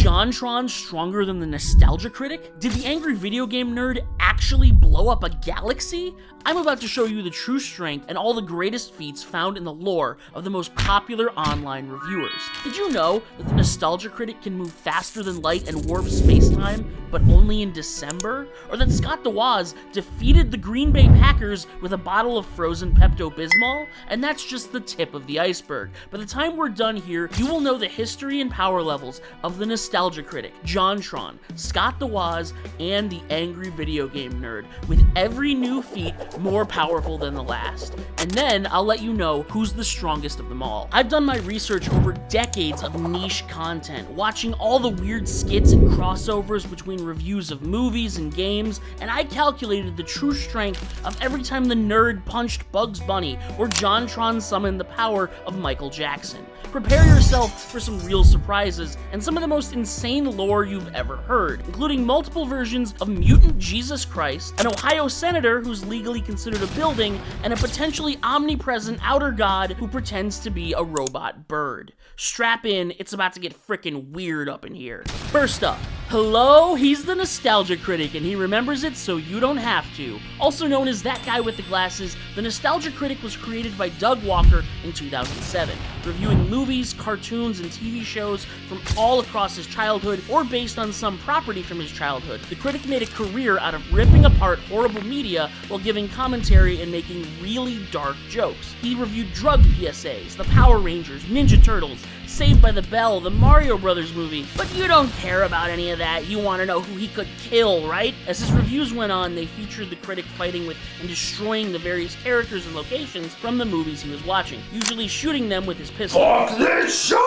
Jontron stronger than the Nostalgia Critic? Did the angry video game nerd actually blow up a galaxy? I'm about to show you the true strength and all the greatest feats found in the lore of the most popular online reviewers. Did you know that the Nostalgia Critic can move faster than light and warp space-time, but only in December? Or that Scott The Woz defeated the Green Bay Packers with a bottle of frozen Pepto-Bismol? And that's just the tip of the iceberg. By the time we're done here, you will know the history and power levels of the Nostalgia Critic, Jontron, Scott The Woz, and the angry video game nerd, with every new feat more powerful than the last. And then I'll let you know who's the strongest of them all. I've done my research over decades of niche content, watching all the weird skits and crossovers between reviews of movies and games, and I calculated the true strength of every time the nerd punched Bugs Bunny or Jontron summoned the power of Michael Jackson. Prepare yourself for some real surprises and some of the most insane lore you've ever heard, including multiple versions of mutant Jesus Christ, an Ohio senator who's legally considered a building, and a potentially omnipresent outer god who pretends to be a robot bird. Strap in, it's about to get frickin' weird up in here. First up, hello, he's the Nostalgia Critic, and he remembers it so you don't have to. Also known as that guy with the glasses, the Nostalgia Critic was created by Doug Walker in 2007, reviewing movies, cartoons, and TV shows from all across his childhood or based on some property from his childhood. The critic made a career out of ripping apart horrible media while giving commentary and making really dark jokes. He reviewed drug PSAs, the Power Rangers, Ninja Turtles, Saved by the Bell, the Mario Brothers movie, but you don't care about any of that. You want to know who he could kill, right? As his reviews went on, they featured the critic fighting with and destroying the various characters and locations from the movies he was watching, usually shooting them with his pistol. Fuck this shit!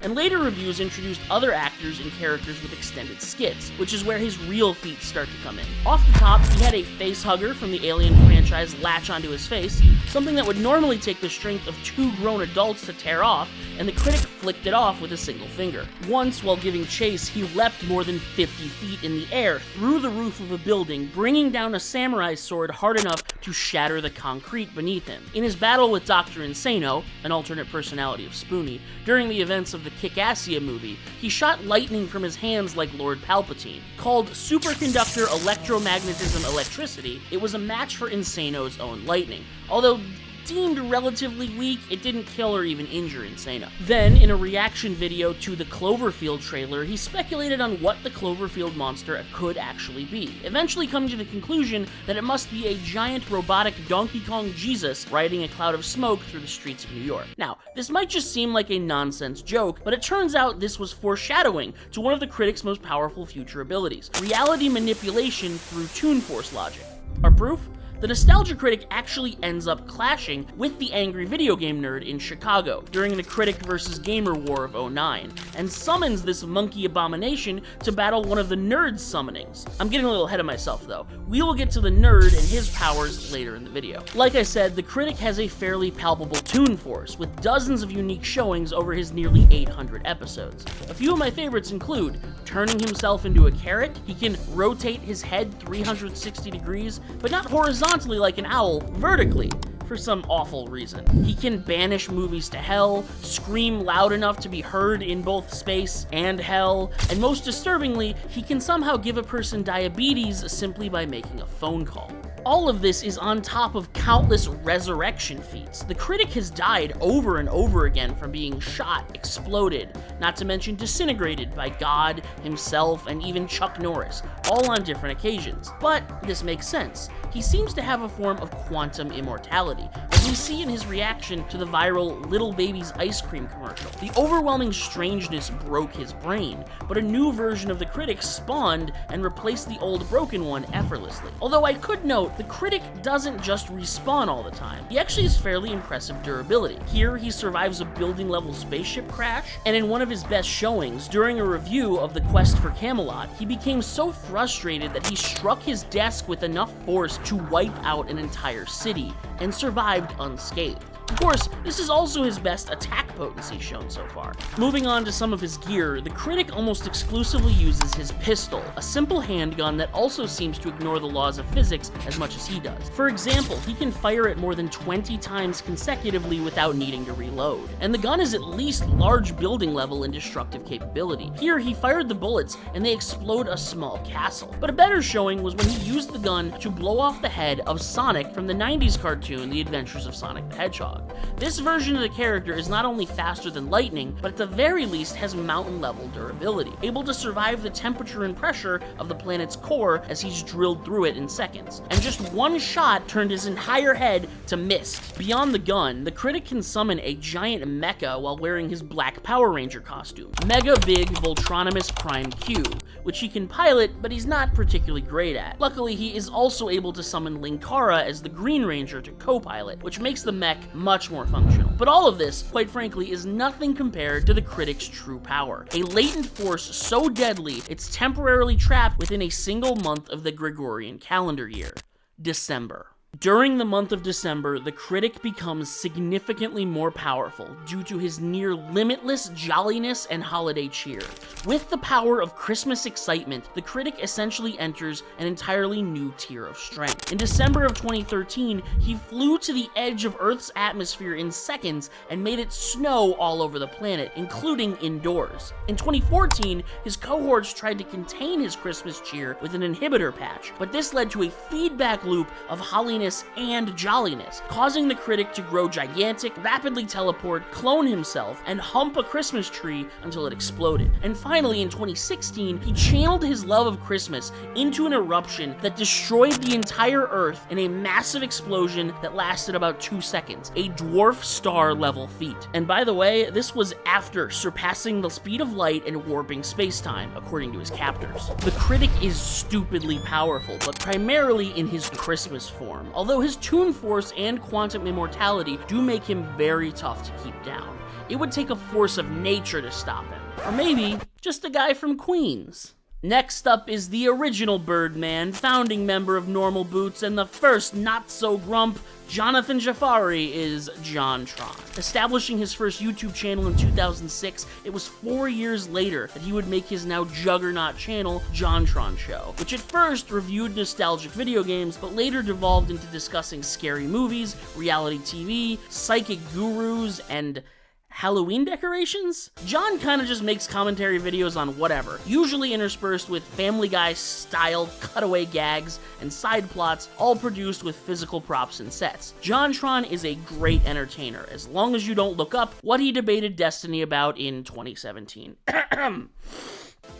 And later reviews introduced other actors and characters with extended skits, which is where his real feats start to come in. Off the top, he had a face hugger from the Alien franchise latch onto his face, something that would normally take the strength of two grown adults to tear off, and the critic flicked it off with a single finger. Once, while giving chase, he leapt more than 50 feet in the air through the roof of a building, bringing down a samurai sword hard enough to shatter the concrete beneath him. In his battle with Dr. Insano, an alternate personality of Spoonie, during the events of the Kick-Assia movie, he shot lightning from his hands like Lord Palpatine. Called Superconductor Electromagnetism Electricity, it was a match for Insano's own lightning, although deemed relatively weak, it didn't kill or even injure Insano. Then, in a reaction video to the Cloverfield trailer, he speculated on what the Cloverfield monster could actually be, eventually coming to the conclusion that it must be a giant robotic Donkey Kong Jesus riding a cloud of smoke through the streets of New York. Now, this might just seem like a nonsense joke, but it turns out this was foreshadowing to one of the critic's most powerful future abilities: reality manipulation through Toon Force logic. Our proof? The Nostalgia Critic actually ends up clashing with the angry video game nerd in Chicago during the Critic vs. Gamer War of '09, and summons this monkey abomination to battle one of the nerd's summonings. I'm getting a little ahead of myself though. We will get to the nerd and his powers later in the video. Like I said, the Critic has a fairly palpable Toon Force, with dozens of unique showings over his nearly 800 episodes. A few of my favorites include turning himself into a carrot. He can rotate his head 360 degrees, but not horizontally like an owl, vertically, for some awful reason. He can banish movies to hell, scream loud enough to be heard in both space and hell, and most disturbingly, he can somehow give a person diabetes simply by making a phone call. All of this is on top of countless resurrection feats. The critic has died over and over again from being shot, exploded, not to mention disintegrated by God, himself, and even Chuck Norris, all on different occasions. But this makes sense. He seems to have a form of quantum immortality, as we see in his reaction to the viral Little Baby's ice cream commercial. The overwhelming strangeness broke his brain, but a new version of the critic spawned and replaced the old broken one effortlessly. Although I could note, the critic doesn't just respawn all the time. He actually has fairly impressive durability. Here, he survives a building-level spaceship crash, and in one of his best showings, during a review of The Quest for Camelot, he became so frustrated that he struck his desk with enough force to wipe out an entire city, and survived unscathed. Of course, this is also his best attack potency shown so far. Moving on to some of his gear, the Critic almost exclusively uses his pistol, a simple handgun that also seems to ignore the laws of physics as much as he does. For example, he can fire it more than 20 times consecutively without needing to reload. And the gun is at least large building level in destructive capability. Here, he fired the bullets and they explode a small castle. But a better showing was when he used the gun to blow off the head of Sonic from the 90s cartoon The Adventures of Sonic the Hedgehog. This version of the character is not only faster than lightning, but at the very least has mountain level durability, able to survive the temperature and pressure of the planet's core as he's drilled through it in seconds. And just one shot turned his entire head to mist. Beyond the gun, the Critic can summon a giant mecha while wearing his black Power Ranger costume, Mega Big Voltronimus Prime Q, which he can pilot, but he's not particularly great at. Luckily, he is also able to summon Linkara as the Green Ranger to co-pilot, which makes the mech much more functional. But all of this, quite frankly, is nothing compared to the Critic's true power. A latent force so deadly, it's temporarily trapped within a single month of the Gregorian calendar year, December. During the month of December, the Critic becomes significantly more powerful due to his near limitless jolliness and holiday cheer. With the power of Christmas excitement, the Critic essentially enters an entirely new tier of strength. In December of 2013, he flew to the edge of Earth's atmosphere in seconds and made it snow all over the planet, including indoors. In 2014, his cohorts tried to contain his Christmas cheer with an inhibitor patch, but this led to a feedback loop of holliness and jolliness, causing the Critic to grow gigantic, rapidly teleport, clone himself, and hump a Christmas tree until it exploded. And finally, in 2016, he channeled his love of Christmas into an eruption that destroyed the entire Earth in a massive explosion that lasted about 2 seconds, a dwarf star level feat. And by the way, this was after surpassing the speed of light and warping spacetime, according to his captors. The Critic is stupidly powerful, but primarily in his Christmas form, although his Toon Force and Quantum Immortality do make him very tough to keep down. It would take a force of nature to stop him. Or maybe just a guy from Queens. Next up is the original Birdman, founding member of Normal Boots, and the first not-so-grump Jonathan Jafari is Jontron. Establishing his first YouTube channel in 2006, it was 4 years later that he would make his now juggernaut channel, Jontron Show, which at first reviewed nostalgic video games, but later devolved into discussing scary movies, reality TV, psychic gurus, and Halloween decorations? John kinda just makes commentary videos on whatever, usually interspersed with Family Guy-style cutaway gags and side plots, all produced with physical props and sets. Jontron is a great entertainer, as long as you don't look up what he debated Destiny about in 2017.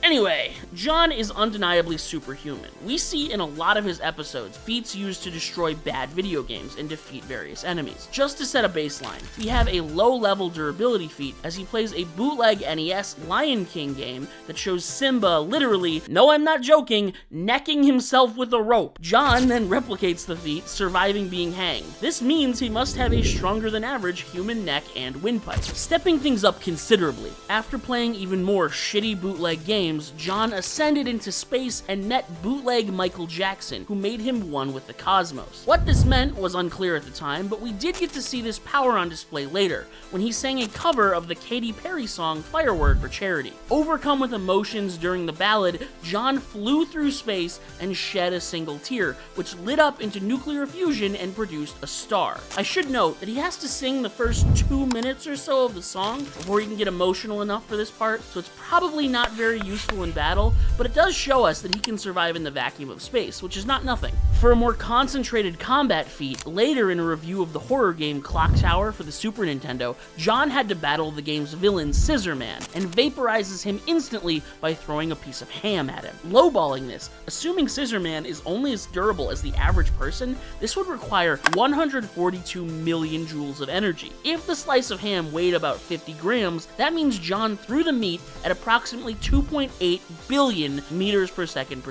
Anyway, John is undeniably superhuman. We see in a lot of his episodes feats used to destroy bad video games and defeat various enemies. Just to set a baseline, we have a low-level durability feat as he plays a bootleg NES Lion King game that shows Simba literally, no I'm not joking, necking himself with a rope. John then replicates the feat, surviving being hanged. This means he must have a stronger than average human neck and windpipe. Stepping things up considerably, after playing even more shitty bootleg games, John ascended into space and met bootleg Michael Jackson, who made him one with the cosmos. What this meant was unclear at the time, but we did get to see this power on display later, when he sang a cover of the Katy Perry song Firework for charity. Overcome with emotions during the ballad, John flew through space and shed a single tear, which lit up into nuclear fusion and produced a star. I should note that he has to sing the first 2 minutes or so of the song before he can get emotional enough for this part, so it's probably not very useful in battle, but it does show us that he can survive in the vacuum of space, which is not nothing. For a more concentrated combat feat, later in a review of the horror game Clock Tower for the Super Nintendo, John had to battle the game's villain Scissorman, and vaporizes him instantly by throwing a piece of ham at him. Lowballing this, assuming Scissorman is only as durable as the average person, this would require 142 million joules of energy. If the slice of ham weighed about 50 grams, that means John threw the meat at approximately 2.8 billion meters per second.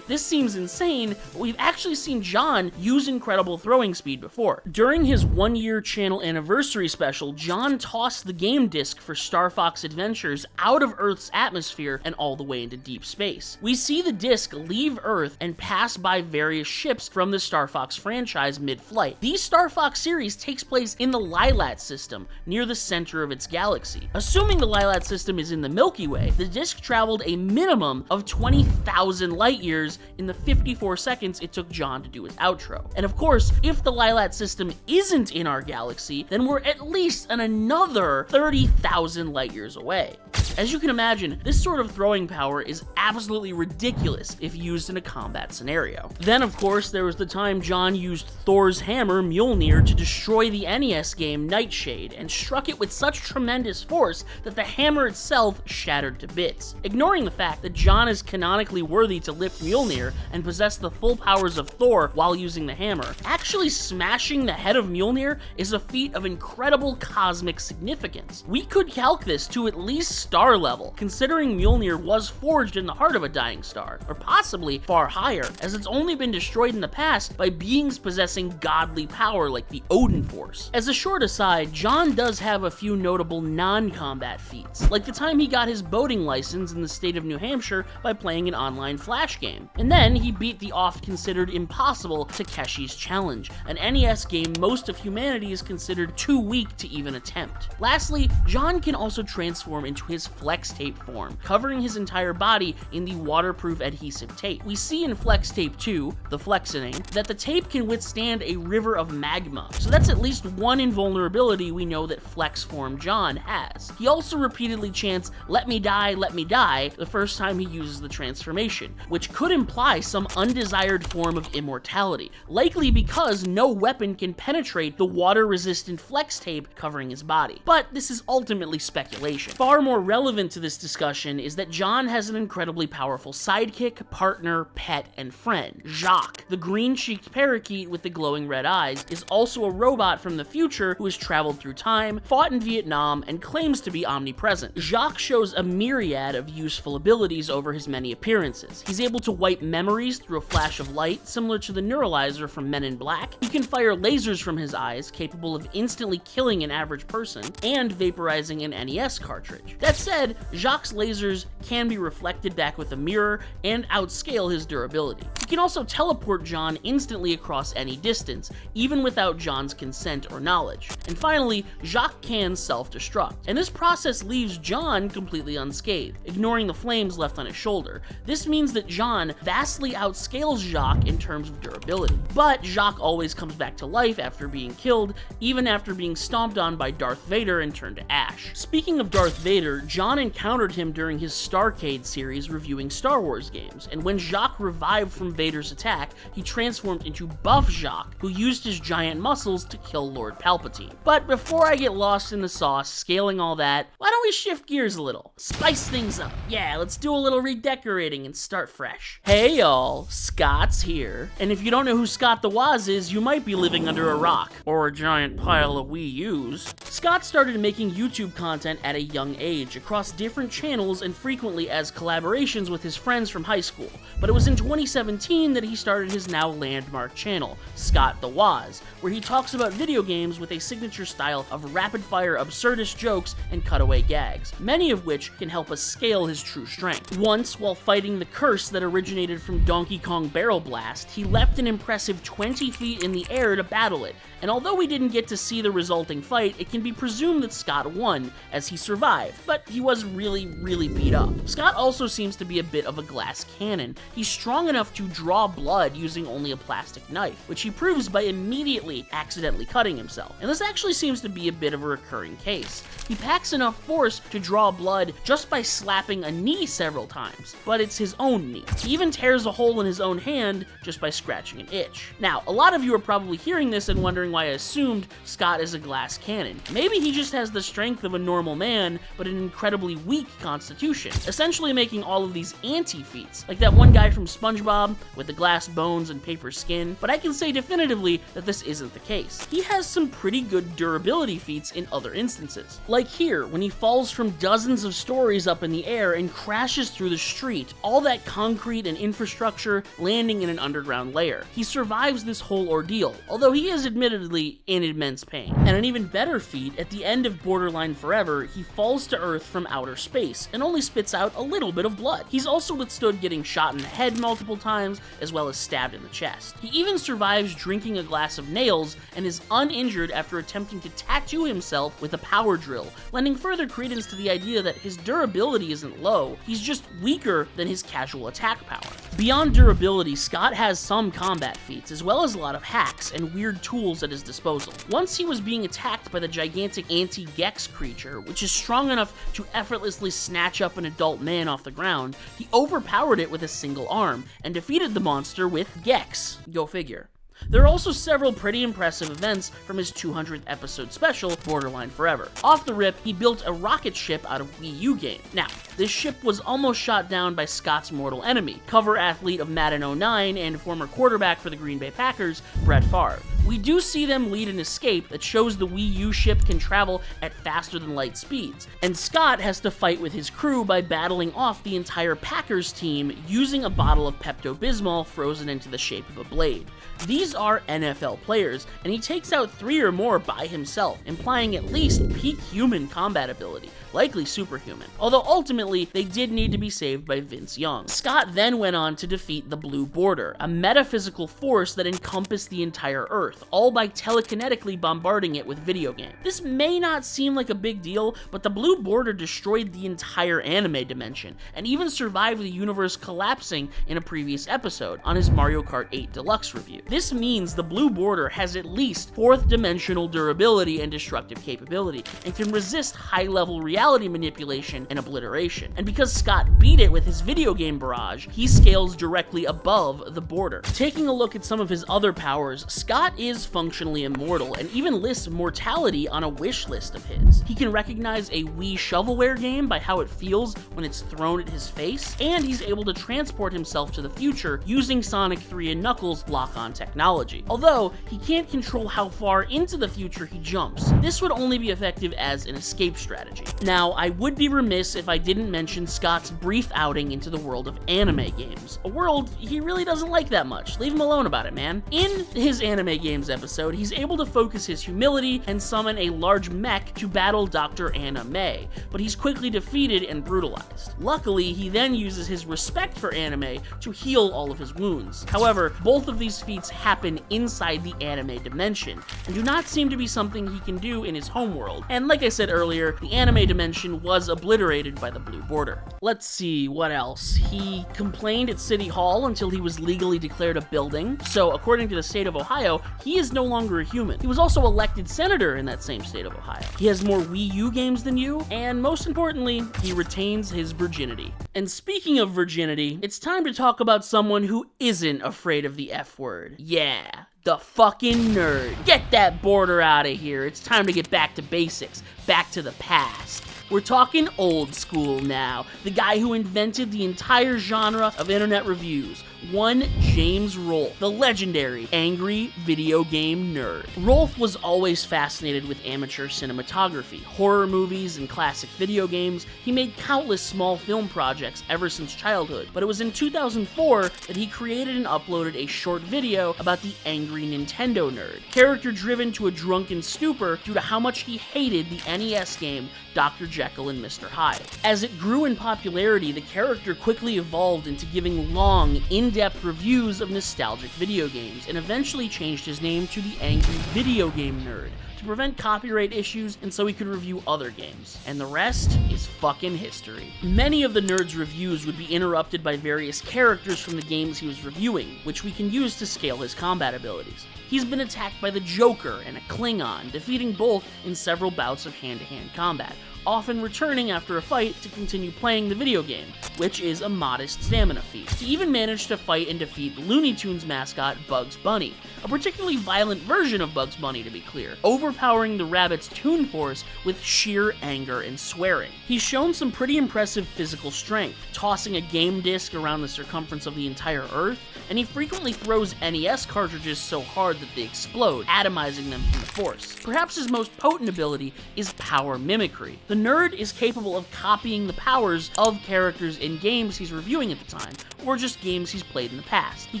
This seems insane, but we've actually seen John use incredible throwing speed before. During his 1-year channel anniversary special, John tossed the game disc for Star Fox Adventures out of Earth's atmosphere and all the way into deep space. We see the disc leave Earth and pass by various ships from the Star Fox franchise mid-flight. The Star Fox series takes place in the Lilat system, near the center of its galaxy. Assuming the Lilat system is in the Milky Way, the disc traveled a minimum of 20,000 light years in the 54 seconds it took John to do his outro. And of course, if the Lilat system isn't in our galaxy, then we're at least another 30,000 light years away. As you can imagine, this sort of throwing power is absolutely ridiculous if used in a combat scenario. Then, of course, there was the time John used Thor's hammer, Mjolnir, to destroy the NES game Nightshade, and struck it with such tremendous force that the hammer itself shattered to bits. Ignoring the fact that John is canonically worthy to lift Mjolnir and possess the full powers of Thor while using the hammer, actually smashing the head of Mjolnir is a feat of incredible cosmic significance. We could calc this to at least star level, considering Mjolnir was forged in the heart of a dying star, or possibly far higher, as it's only been destroyed in the past by beings possessing godly power like the Odin Force. As a short aside, John does have a few notable non-combat feats, like the time he got his boating license in the state of New Hampshire by playing an online Flash game. And then he beat the oft-considered impossible Takeshi's Challenge, an NES game most of humanity is considered too weak to even attempt. Lastly, John can also transform into his flex tape form, covering his entire body in the waterproof adhesive tape. We see in Flex Tape 2, the Flexening, that the tape can withstand a river of magma, so that's at least one invulnerability we know that Flex Form John has. He also repeatedly chants, let me die," the first time he uses the transformation, which could imply some undesired form of immortality, likely because no weapon can penetrate the water-resistant flex tape covering his body. But this is ultimately speculation. Far more relevant to this discussion is that John has an incredibly powerful sidekick, partner, pet, and friend. Jacques, the green-cheeked parakeet with the glowing red eyes, is also a robot from the future who has traveled through time, fought in Vietnam, and claims to be omnipresent. Jacques shows a myriad of useful abilities over his many appearances. He's able to wipe memories through a flash of light, similar to the Neuralizer from Men in Black. He can fire lasers from his eyes, capable of instantly killing an average person, and vaporizing an NES cartridge. That said, Jacques' lasers can be reflected back with a mirror and outscale his durability. He can also teleport John instantly across any distance, even without John's consent or knowledge. And finally, Jacques can self-destruct, and this process leaves John completely unscathed, ignoring the flames left on his shoulder. This means that John vastly outscales Jacques in terms of durability. But Jacques always comes back to life after being killed, even after being stomped on by Darth Vader and turned to ash. Speaking of Darth Vader, John encountered him during his Starcade series reviewing Star Wars games, and when Jacques revived from Vader's attack, he transformed into Buff Jacques, who used his giant muscles to kill Lord Palpatine. But before I get lost in the sauce, scaling all that, why don't we shift gears a little? Spice things up. Yeah, let's do a little redecorating and start fresh. Hey y'all, Scott's here. And if you don't know who Scott The Woz is, you might be living under a rock, or a giant pile of Wii U's. Scott started making YouTube content at a young age, across different channels and frequently as collaborations with his friends from high school. But it was in 2017 that he started his now landmark channel, Scott The Woz, where he talks about video games with a signature style of rapid-fire absurdist jokes and cutaway gags, many of which can help us scale his true strength. Once, while fighting the curse that originated from Donkey Kong Barrel Blast, he leapt an impressive 20 feet in the air to battle it, and although we didn't get to see the resulting fight, it can be presumed that Scott won, as he survived, but he was really beat up. Scott also seems to be a bit of a glass cannon. He's strong enough to draw blood using only a plastic knife, which he proves by immediately accidentally cutting himself. And this actually seems to be a bit of a recurring case. He packs enough force to draw blood just by slapping a knee several times, but it's his own knee. He even tears a hole in his own hand just by scratching an itch. Now, a lot of you are probably hearing this and wondering why I assumed Scott is a glass cannon. Maybe he just has the strength of a normal man, but an incredibly weak constitution, essentially making all of these anti-feats, like that one guy from SpongeBob with the glass bones and paper skin, but I can say definitively that this isn't the case. He has some pretty good durability feats in other instances. Like here, when he falls from dozens of stories up in the air and crashes through the street, all that concrete and infrastructure landing in an underground layer. He survives this whole ordeal, although he is admittedly in immense pain. And an even better feat, at the end of Borderline Forever, he falls to Earth from outer space and only spits out a little bit of blood. He's also withstood getting shot in the head multiple times, as well as stabbed in the chest. He even survives drinking a glass of nails and is uninjured after attempting to tattoo himself with a power drill, lending further credence to the idea that his durability isn't low, he's just weaker than his casual attack power. Beyond durability, Scott has some combat feats, as well as a lot of hacks and weird tools at his disposal. Once he was being attacked by the gigantic anti-Gex creature, which is strong enough to effortlessly snatch up an adult man off the ground, he overpowered it with a single arm, and defeated the monster with Gex. Go figure. There are also several pretty impressive events from his 200th episode special, Borderline Forever. Off the rip, he built a rocket ship out of Wii U game. Now, this ship was almost shot down by Scott's mortal enemy, cover athlete of Madden 09 and former quarterback for the Green Bay Packers, Brett Favre. We do see them lead an escape that shows the Wii U ship can travel at faster than light speeds, and Scott has to fight with his crew by battling off the entire Packers team using a bottle of Pepto-Bismol frozen into the shape of a blade. These are NFL players, and he takes out 3 or more by himself, implying at least peak human combat ability, likely superhuman, although ultimately they did need to be saved by Vince Young. Scott then went on to defeat the Blue Border, a metaphysical force that encompassed the entire Earth, all by telekinetically bombarding it with video games. This may not seem like a big deal, but the Blue Border destroyed the entire anime dimension, and even survived the universe collapsing in a previous episode on his Mario Kart 8 Deluxe review. This means the Blue Border has at least 4th dimensional durability and destructive capability, and can resist high-level reality manipulation and obliteration. And because Scott beat it with his video game barrage, he scales directly above the border. Taking a look at some of his other powers, Scott is functionally immortal, and even lists mortality on a wish list of his. He can recognize a Wii shovelware game by how it feels when it's thrown at his face, and he's able to transport himself to the future using Sonic 3 and Knuckles' lock-on technology, although he can't control how far into the future he jumps. This would only be effective as an escape strategy. Now, I would be remiss if I didn't mention Scott's brief outing into the world of anime games, a world he really doesn't like that much. Leave him alone about it, man. In his anime games episode, he's able to focus his humility and summon a large mech to battle Dr. Anna May, but he's quickly defeated and brutalized. Luckily, he then uses his respect for anime to heal all of his wounds. However, both of these feats happen inside the anime dimension, and do not seem to be something he can do in his homeworld. And like I said earlier, the anime dimension was obliterated by the Blue Border. Let's see, what else? He complained at City Hall until he was legally declared a building, so according to the state of Ohio, he is no longer a human. He was also elected senator in that same state of Ohio. He has more Wii U games than you, and most importantly, he retains his virginity. And speaking of virginity, it's time to talk about someone who isn't afraid of the F word. Yeah, the fucking nerd. Get that border out of here. It's time to get back to basics, back to the past. We're talking old school now. The guy who invented the entire genre of internet reviews. One James Rolfe, the legendary angry video game nerd. Rolfe was always fascinated with amateur cinematography, horror movies, and classic video games. He made countless small film projects ever since childhood, but it was in 2004 that he created and uploaded a short video about the angry Nintendo nerd, character driven to a drunken stupor due to how much he hated the NES game Dr. Jekyll and Mr. Hyde. As it grew in popularity, the character quickly evolved into giving long, in-depth reviews of nostalgic video games, and eventually changed his name to the Angry Video Game Nerd to prevent copyright issues and so he could review other games. And the rest is fucking history. Many of the nerd's reviews would be interrupted by various characters from the games he was reviewing, which we can use to scale his combat abilities. He's been attacked by the Joker and a Klingon, defeating both in several bouts of hand-to-hand combat, often returning after a fight to continue playing the video game, which is a modest stamina feat. He even managed to fight and defeat Looney Tunes mascot Bugs Bunny, a particularly violent version of Bugs Bunny to be clear, overpowering the rabbit's Toon Force with sheer anger and swearing. He's shown some pretty impressive physical strength, tossing a game disc around the circumference of the entire Earth, and he frequently throws NES cartridges so hard that they explode, atomizing them from the force. Perhaps his most potent ability is power mimicry. The nerd is capable of copying the powers of characters in games he's reviewing at the time, or just games he's played in the past. He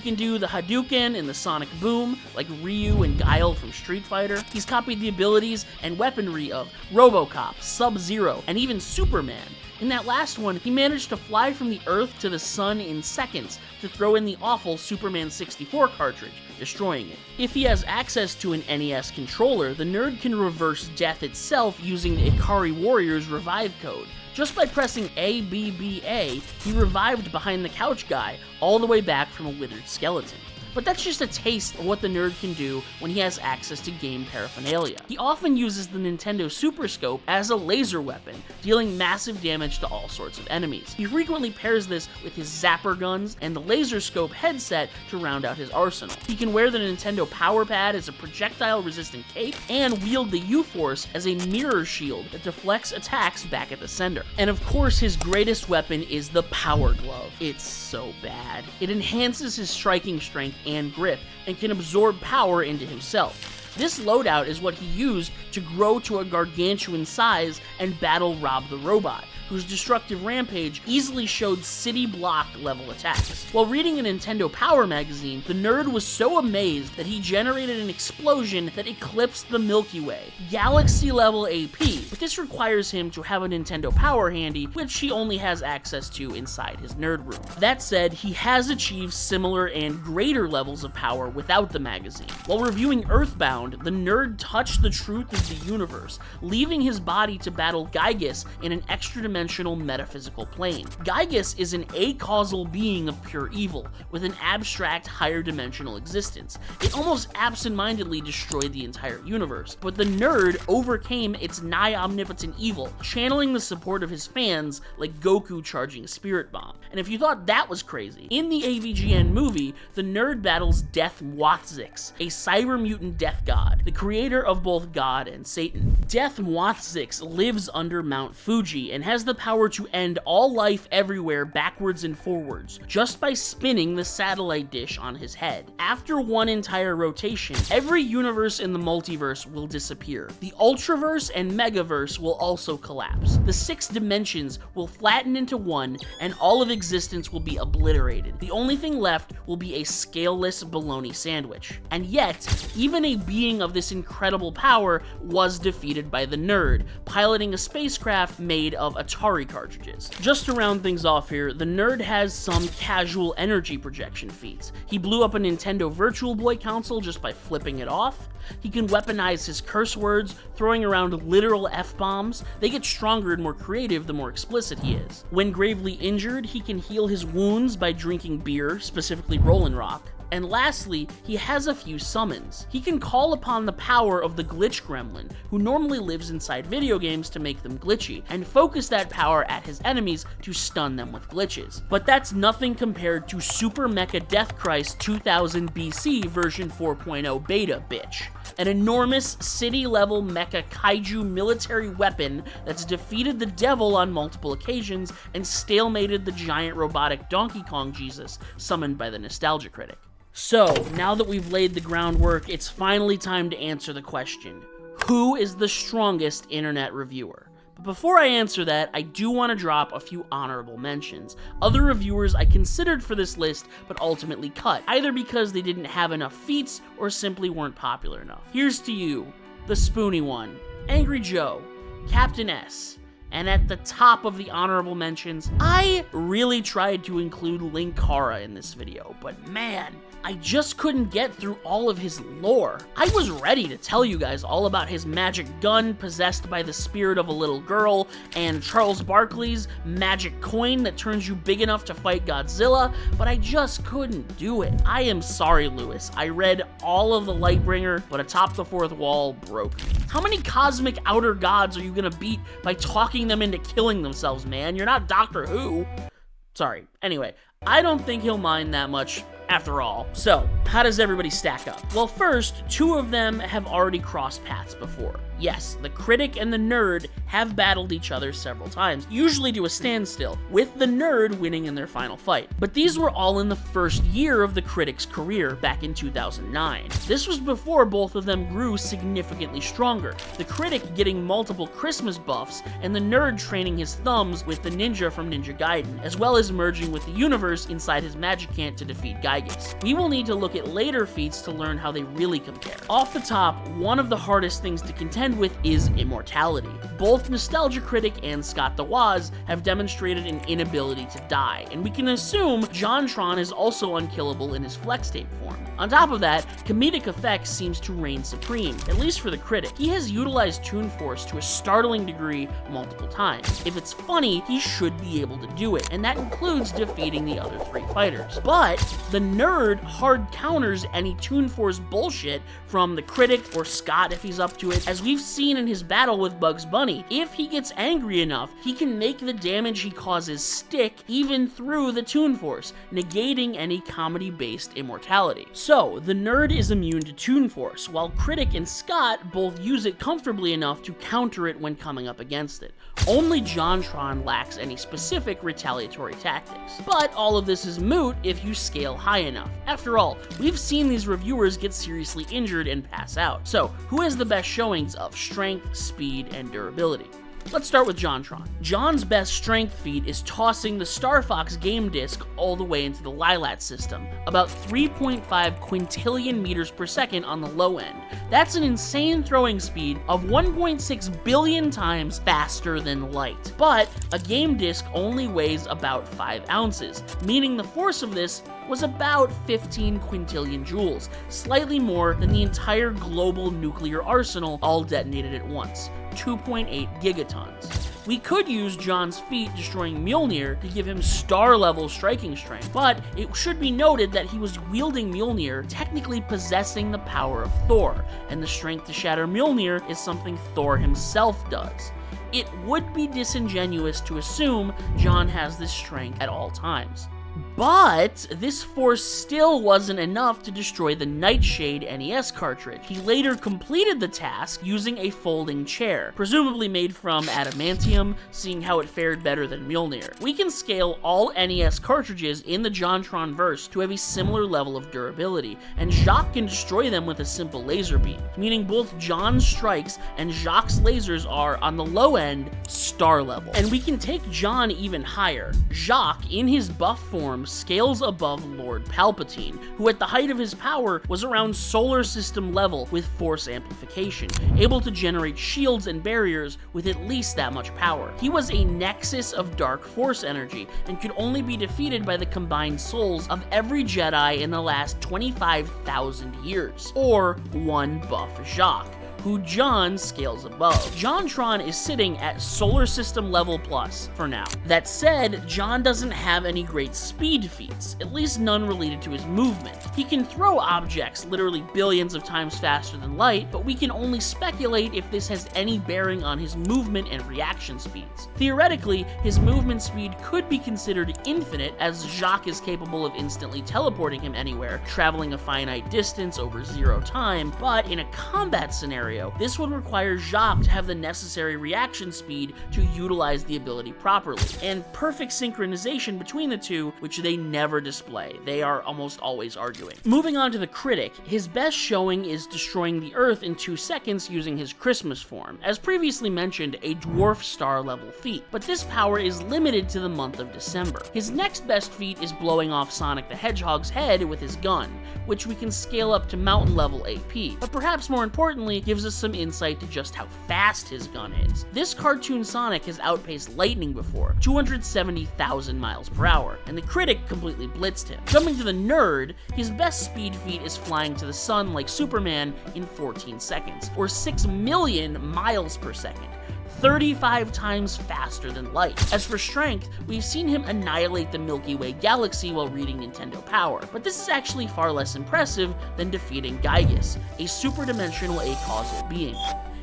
can do the Hadouken and the Sonic Boom, like Ryu and Guile from Street Fighter. He's copied the abilities and weaponry of RoboCop, Sub-Zero, and even Superman. In that last one, he managed to fly from the Earth to the Sun in seconds to throw in the awful Superman 64 cartridge, destroying it. If he has access to an NES controller, the nerd can reverse death itself using the Ikari Warrior's revive code. Just by pressing ABBA, he revived behind the couch guy all the way back from a withered skeleton. But that's just a taste of what the nerd can do when he has access to game paraphernalia. He often uses the Nintendo Super Scope as a laser weapon, dealing massive damage to all sorts of enemies. He frequently pairs this with his zapper guns and the laser scope headset to round out his arsenal. He can wear the Nintendo Power Pad as a projectile-resistant cape and wield the U-Force as a mirror shield that deflects attacks back at the sender. And of course, his greatest weapon is the Power Glove. It's so bad. It enhances his striking strength and grip, and can absorb power into himself. This loadout is what he used to grow to a gargantuan size and battle Rob the Robot, whose destructive rampage easily showed city block level attacks. While reading a Nintendo Power magazine, the nerd was so amazed that he generated an explosion that eclipsed the Milky Way, galaxy level AP, but this requires him to have a Nintendo Power handy, which he only has access to inside his nerd room. That said, he has achieved similar and greater levels of power without the magazine. While reviewing Earthbound, the nerd touched the truth of the universe, leaving his body to battle Gygus in an extra-dimensional metaphysical plane. Gygus is an acausal being of pure evil, with an abstract higher dimensional existence. It almost absent-mindedly destroyed the entire universe, but the nerd overcame its nigh-omnipotent evil, channeling the support of his fans like Goku charging a spirit bomb. And if you thought that was crazy, in the AVGN movie, the nerd battles Death Mwatzix, a cyber mutant death god, the creator of both God and Satan. Death Mwatzix lives under Mount Fuji and has the power to end all life everywhere backwards and forwards, just by spinning the satellite dish on his head. After one entire rotation, every universe in the multiverse will disappear. The Ultraverse and Megaverse will also collapse. The 6 dimensions will flatten into one, and all of existence will be obliterated. The only thing left will be a scaleless bologna sandwich. And yet, even a being of this incredible power was defeated by the nerd, piloting a spacecraft made of Atari cartridges. Just to round things off here, the nerd has some casual energy projection feats. He blew up a Nintendo Virtual Boy console just by flipping it off. He can weaponize his curse words, throwing around literal F-bombs. They get stronger and more creative the more explicit he is. When gravely injured, he can heal his wounds by drinking beer, specifically Rollin' Rock. And lastly, he has a few summons. He can call upon the power of the Glitch Gremlin, who normally lives inside video games to make them glitchy, and focus that power at his enemies to stun them with glitches. But that's nothing compared to Super Mecha Death Christ 2000 BC version 4.0 beta, bitch. An enormous city-level mecha kaiju military weapon that's defeated the devil on multiple occasions and stalemated the giant robotic Donkey Kong Jesus summoned by the Nostalgia Critic. So, now that we've laid the groundwork, it's finally time to answer the question, who is the strongest internet reviewer? But before I answer that, I do want to drop a few honorable mentions. Other reviewers I considered for this list, but ultimately cut, either because they didn't have enough feats, or simply weren't popular enough. Here's to you, the Spoony One, Angry Joe, Captain S, And at the top of the honorable mentions, I really tried to include Linkara in this video, but man, I just couldn't get through all of his lore. I was ready to tell you guys all about his magic gun possessed by the spirit of a little girl, and Charles Barkley's magic coin that turns you big enough to fight Godzilla, but I just couldn't do it. I am sorry, Lewis. I read all of the Lightbringer, but atop the fourth wall broke me. How many cosmic outer gods are you gonna beat by talking them into killing themselves, man? You're not Doctor Who. Sorry. Anyway, I don't think he'll mind that much after all. So, how does everybody stack up? Well, first, two of them have already crossed paths before. Yes, the critic and the nerd have battled each other several times, usually to a standstill, with the nerd winning in their final fight. But these were all in the first year of the critic's career, back in 2009. This was before both of them grew significantly stronger, the critic getting multiple Christmas buffs, and the nerd training his thumbs with the ninja from Ninja Gaiden, as well as merging with the universe inside his Magicant to defeat Gygas. We will need to look at later feats to learn how they really compare. Off the top, one of the hardest things to contend with is immortality. Both Nostalgia Critic and Scott The Woz have demonstrated an inability to die, and we can assume Jontron is also unkillable in his flex tape form. On top of that, comedic effects seems to reign supreme, at least for the critic. He has utilized Toon Force to a startling degree multiple times. If it's funny, he should be able to do it, and that includes defeating the other three fighters. But the nerd hard counters any Toon Force bullshit from the critic or Scott if he's up to it. As we've seen in his battle with Bugs Bunny, if he gets angry enough, he can make the damage he causes stick even through the Toon Force, negating any comedy-based immortality. So, the nerd is immune to Toon Force, while Critic and Scott both use it comfortably enough to counter it when coming up against it. Only Jontron lacks any specific retaliatory tactics. But all of this is moot if you scale high enough. After all, we've seen these reviewers get seriously injured and pass out. So, who has the best showings of strength, speed, and durability? Let's start with Jontron. John's best strength feat is tossing the Star Fox game disc all the way into the Lilat system, about 3.5 quintillion meters per second on the low end. That's an insane throwing speed of 1.6 billion times faster than light. But a game disc only weighs about 5 ounces, meaning the force of this was about 15 quintillion joules, slightly more than the entire global nuclear arsenal all detonated at once, 2.8 gigatons. We could use John's feat destroying Mjolnir to give him star-level striking strength, but it should be noted that he was wielding Mjolnir, technically possessing the power of Thor, and the strength to shatter Mjolnir is something Thor himself does. It would be disingenuous to assume John has this strength at all times. But this force still wasn't enough to destroy the Nightshade NES cartridge. He later completed the task using a folding chair, presumably made from adamantium, seeing how it fared better than Mjolnir. We can scale all NES cartridges in the Jontron verse to have a similar level of durability, and Jacques can destroy them with a simple laser beam, meaning both John's strikes and Jacques' lasers are, on the low end, star level. And we can take John even higher. Jacques, in his buff form, scales above Lord Palpatine, who at the height of his power was around solar system level with force amplification, able to generate shields and barriers with at least that much power. He was a nexus of dark force energy and could only be defeated by the combined souls of every Jedi in the last 25,000 years, or one buff Jacques, who John scales above. Jontron is sitting at solar system level plus for now. That said, John doesn't have any great speed feats, at least none related to his movement. He can throw objects literally billions of times faster than light, but we can only speculate if this has any bearing on his movement and reaction speeds. Theoretically, his movement speed could be considered infinite, as Jacques is capable of instantly teleporting him anywhere, traveling a finite distance over 0 time, but in a combat scenario, this would require Jacques to have the necessary reaction speed to utilize the ability properly, and perfect synchronization between the two, which they never display. They are almost always arguing. Moving on to the critic, his best showing is destroying the Earth in 2 seconds using his Christmas form, as previously mentioned, a dwarf star level feat, but this power is limited to the month of December. His next best feat is blowing off Sonic the Hedgehog's head with his gun, which we can scale up to mountain level AP, but perhaps more importantly, gives gives us some insight to just how fast his gun is. This cartoon Sonic has outpaced lightning before, 270,000 miles per hour, and the Critic completely blitzed him. Jumping to the Nerd, his best speed feat is flying to the sun like Superman in 14 seconds, or 6 million miles per second. 35 times faster than light. As for strength, we've seen him annihilate the Milky Way galaxy while reading Nintendo Power, but this is actually far less impressive than defeating Gygus, a superdimensional acausal being.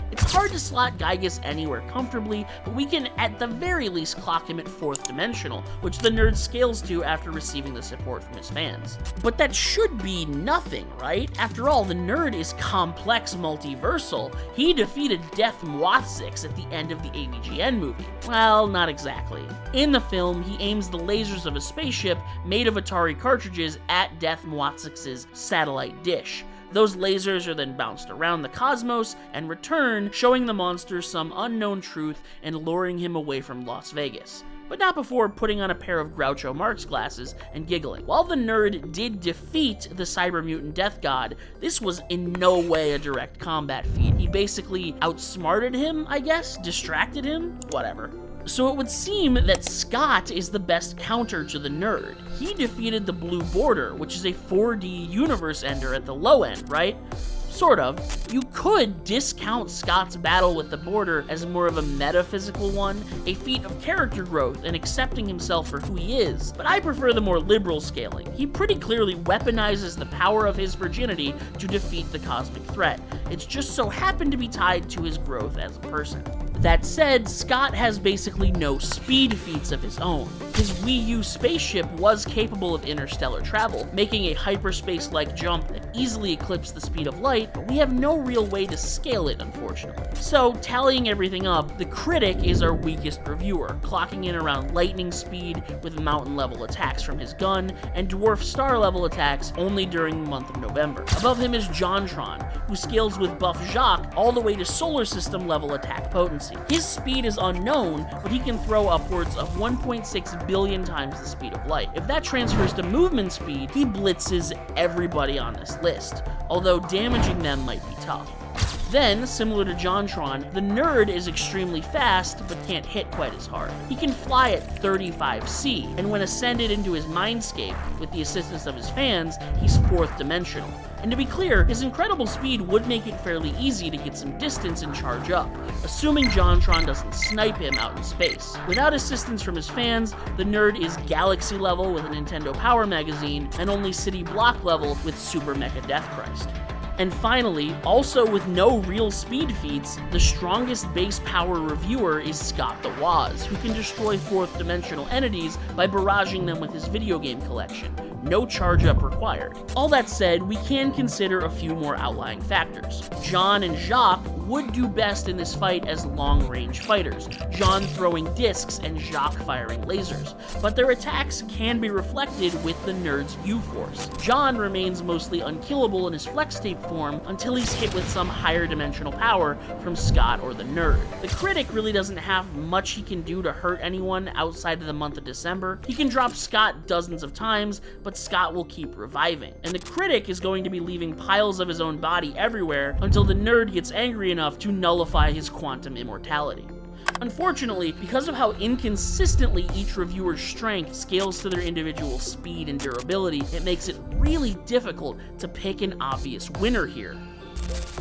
It's hard to slot Gygus anywhere comfortably, but we can at the very least clock him at 4th dimensional, which the Nerd scales to after receiving the support from his fans. But that should be nothing, right? After all, the Nerd is complex multiversal. He defeated Death Mwazix at the end of the AVGN movie. Well, not exactly. In the film, he aims the lasers of a spaceship made of Atari cartridges at Death Mwazix's satellite dish. Those lasers are then bounced around the cosmos and return, showing the monster some unknown truth and luring him away from Las Vegas. But not before putting on a pair of Groucho Marx glasses and giggling. While the Nerd did defeat the cyber mutant death god, this was in no way a direct combat feat. He basically outsmarted him, I guess? Distracted him? Whatever. So it would seem that Scott is the best counter to the Nerd. He defeated the Blue Border, which is a 4D universe ender at the low end, right? Sort of. You could discount Scott's battle with the Border as more of a metaphysical one, a feat of character growth and accepting himself for who he is, but I prefer the more liberal scaling. He pretty clearly weaponizes the power of his virginity to defeat the cosmic threat. It's just so happened to be tied to his growth as a person. That said, Scott has basically no speed feats of his own. His Wii U spaceship was capable of interstellar travel, making a hyperspace-like jump that easily eclipsed the speed of light, but we have no real way to scale it, unfortunately. So, tallying everything up, the Critic is our weakest reviewer, clocking in around lightning speed with mountain-level attacks from his gun, and dwarf star-level attacks only during the month of November. Above him is Jontron, who scales with Buff Jacques all the way to solar system-level attack potency. His speed is unknown, but he can throw upwards of 1.6 billion times the speed of light. If that transfers to movement speed, he blitzes everybody on this list, although damaging them might be tough. Then, similar to Jontron, the Nerd is extremely fast, but can't hit quite as hard. He can fly at 35C, and when ascended into his mindscape, with the assistance of his fans, he's 4th dimensional. And to be clear, his incredible speed would make it fairly easy to get some distance and charge up, assuming Jontron doesn't snipe him out in space. Without assistance from his fans, the Nerd is galaxy level with a Nintendo Power magazine, and only city block level with Super Mecha Death Christ. And finally, also with no real speed feats, the strongest base power reviewer is Scott The Woz, who can destroy 4th dimensional entities by barraging them with his video game collection. No charge up required. All that said, we can consider a few more outlying factors. John and Jacques would do best in this fight as long-range fighters, John throwing discs and Jacques firing lasers, but their attacks can be reflected with the Nerd's U-Force. John remains mostly unkillable in his flex tape form until he's hit with some higher dimensional power from Scott or the Nerd. The Critic really doesn't have much he can do to hurt anyone outside of the month of December. He can drop Scott dozens of times, but Scott will keep reviving. And the Critic is going to be leaving piles of his own body everywhere until the Nerd gets angry enough to nullify his quantum immortality. Unfortunately, because of how inconsistently each reviewer's strength scales to their individual speed and durability, it makes it really difficult to pick an obvious winner here.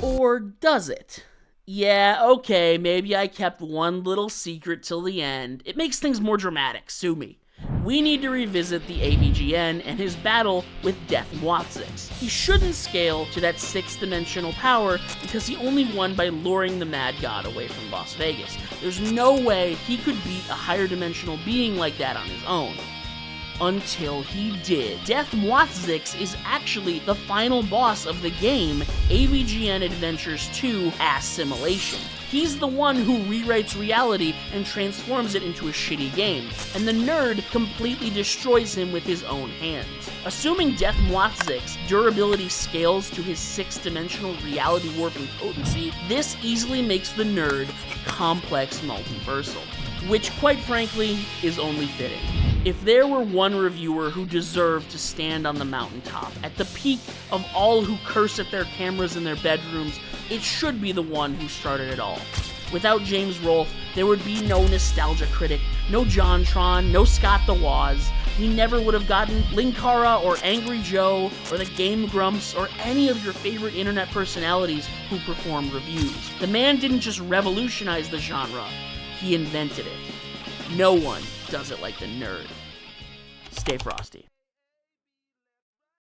Or does it? Yeah, okay, maybe I kept one little secret till the end. It makes things more dramatic, sue me. We need to revisit the AVGN and his battle with Death Mwazix. He shouldn't scale to that 6th dimensional power because he only won by luring the Mad God away from Las Vegas. There's no way he could beat a higher dimensional being like that on his own. Until he did. Death Mwazix is actually the final boss of the game, AVGN Adventures 2 Assimilation. He's the one who rewrites reality and transforms it into a shitty game, and the Nerd completely destroys him with his own hands. Assuming Death Mwazix durability scales to his 6th dimensional reality warping potency, this easily makes the Nerd complex multiversal. which, quite frankly, is only fitting. If there were one reviewer who deserved to stand on the mountaintop, at the peak of all who curse at their cameras in their bedrooms, it should be the one who started it all. Without James Rolfe, there would be no Nostalgia Critic, no Jontron, no Scott The Woz. We never would have gotten Linkara or Angry Joe or the Game Grumps or any of your favorite internet personalities who perform reviews. The man didn't just revolutionize the genre, he invented it. No one does it like the nerd. Stay frosty.